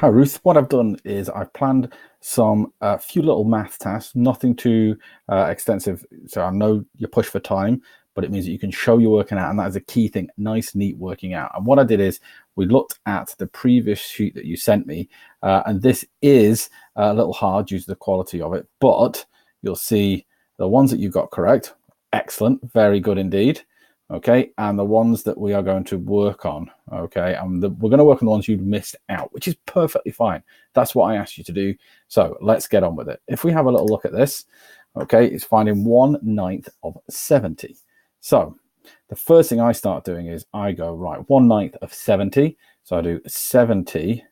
Hi Ruth, what I've done is I've planned some few little math tasks, nothing too extensive. So I know you're pushed for time, but it means that you can show you're working out, and that is a key thing, nice, neat working out. And what I did is we looked at the previous sheet that you sent me, and this is a little hard due to the quality of it, but you'll see the ones that you got correct, excellent, very good indeed. Okay, and the ones that we are going to work on, okay, and we're going to work on the ones you missed out, which is perfectly fine. That's what I asked you to do. So let's get on with it. If we have a little look at this, okay, it's finding 1/9 of 70. So the first thing I start doing is I go, right, 1/9 of 70. So I do 70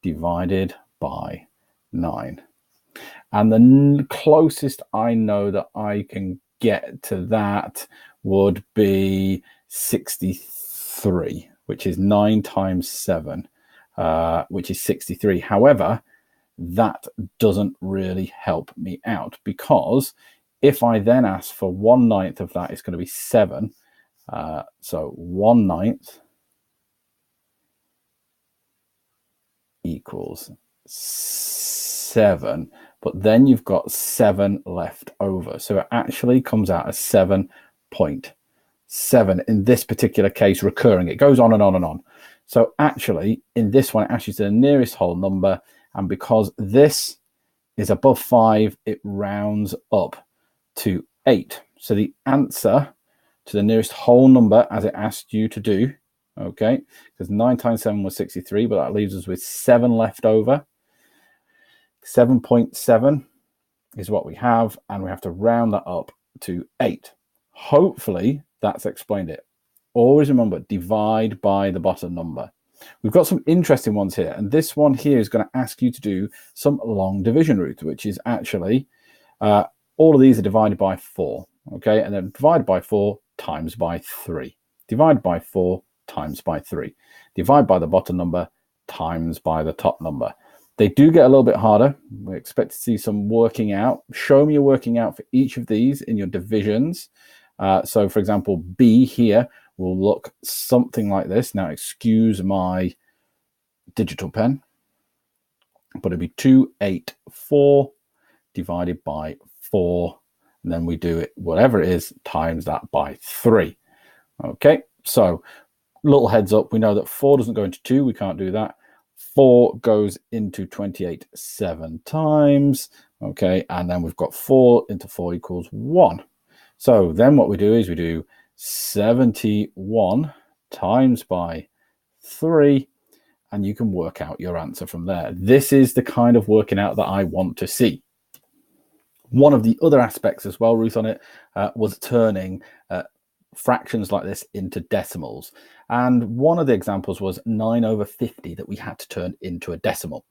divided by 9. And the closest I know that I can get to that would be 63, which is 9 times 7, which is 63. However, that doesn't really help me out, because if I then ask for 1/9 of that, it's going to be 7. So 1/9 equals 7, but then you've got 7 left over. So it actually comes out as 7.7 in this particular case, recurring. It goes on and on and on. So actually, in this one, it asks you to the nearest whole number. And because this is above 5, it rounds up to 8. So the answer to the nearest whole number, as it asked you to do, okay, because 9 times 7 was 63, but that leaves us with 7 left over. 7.7 is what we have, and we have to round that up to 8. Hopefully that's explained it. Always remember, divide by the bottom number. We've got some interesting ones here, and this one here is going to ask you to do some long division, Ruth, which is actually all of these are divided by 4, okay, and then divide by 4 times by 3. Divide by 4 times by 3. Divide by the bottom number times by the top number. They do get a little bit harder. We expect to see some working out. Show me your working out for each of these in your divisions. So, for example, B here will look something like this. Now, excuse my digital pen, but it'd be 284 divided by 4. And then we do it, whatever it is, times that by 3. Okay, so little heads up. We know that 4 doesn't go into 2. We can't do that. 4 goes into 28 7 times, okay, and then we've got 4 into 4 equals 1. So then what we do is we do 71 times by 3, and you can work out your answer from there. This is the kind of working out that I want to see. One of the other aspects as well, Ruth, on it was turning fractions like this into decimals. And one of the examples was 9/50 that we had to turn into a decimal.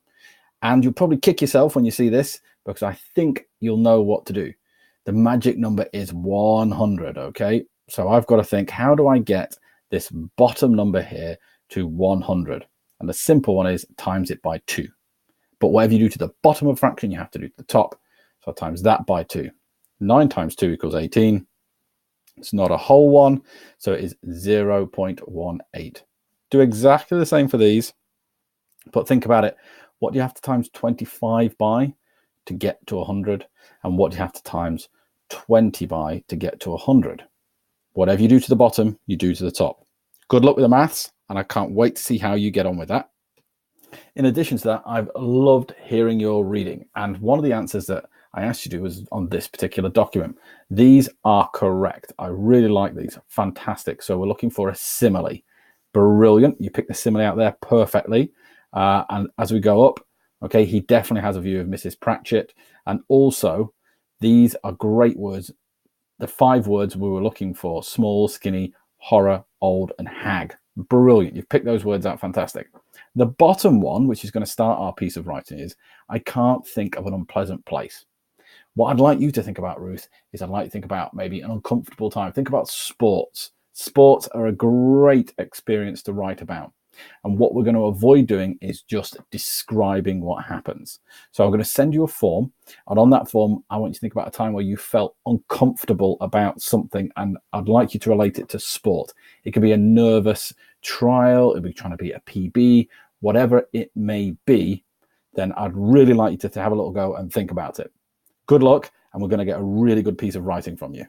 And you'll probably kick yourself when you see this, because I think you'll know what to do. The magic number is 100, okay? So I've got to think, how do I get this bottom number here to 100? And the simple one is times it by 2. But whatever you do to the bottom of a fraction, you have to do to the top. So I times that by 2. 9 times 2 equals 18. It's not a whole one, so it is 0.18. Do exactly the same for these, but think about it. What do you have to times 25 by to get to 100? And what do you have to times 20 by to get to 100? Whatever you do to the bottom, you do to the top. Good luck with the maths, and I can't wait to see how you get on with that. In addition to that, I've loved hearing your reading, and one of the answers that I asked you to do was on this particular document. These are correct. I really like these. Fantastic. So we're looking for a simile. Brilliant. You picked the simile out there perfectly. And as we go up, okay, he definitely has a view of Mrs. Pratchett. And also, these are great words. The 5 words we were looking for: small, skinny, horror, old, and hag. Brilliant. You've picked those words out. Fantastic. The bottom one, which is going to start our piece of writing, is I can't think of an unpleasant place. What I'd like you to think about, Ruth, is I'd like you to think about maybe an uncomfortable time. Think about sports. Sports are a great experience to write about. And what we're going to avoid doing is just describing what happens. So I'm going to send you a form. And on that form, I want you to think about a time where you felt uncomfortable about something. And I'd like you to relate it to sport. It could be a nervous trial. It could be trying to be a PB, whatever it may be, then I'd really like you to have a little go and think about it. Good luck, and we're going to get a really good piece of writing from you.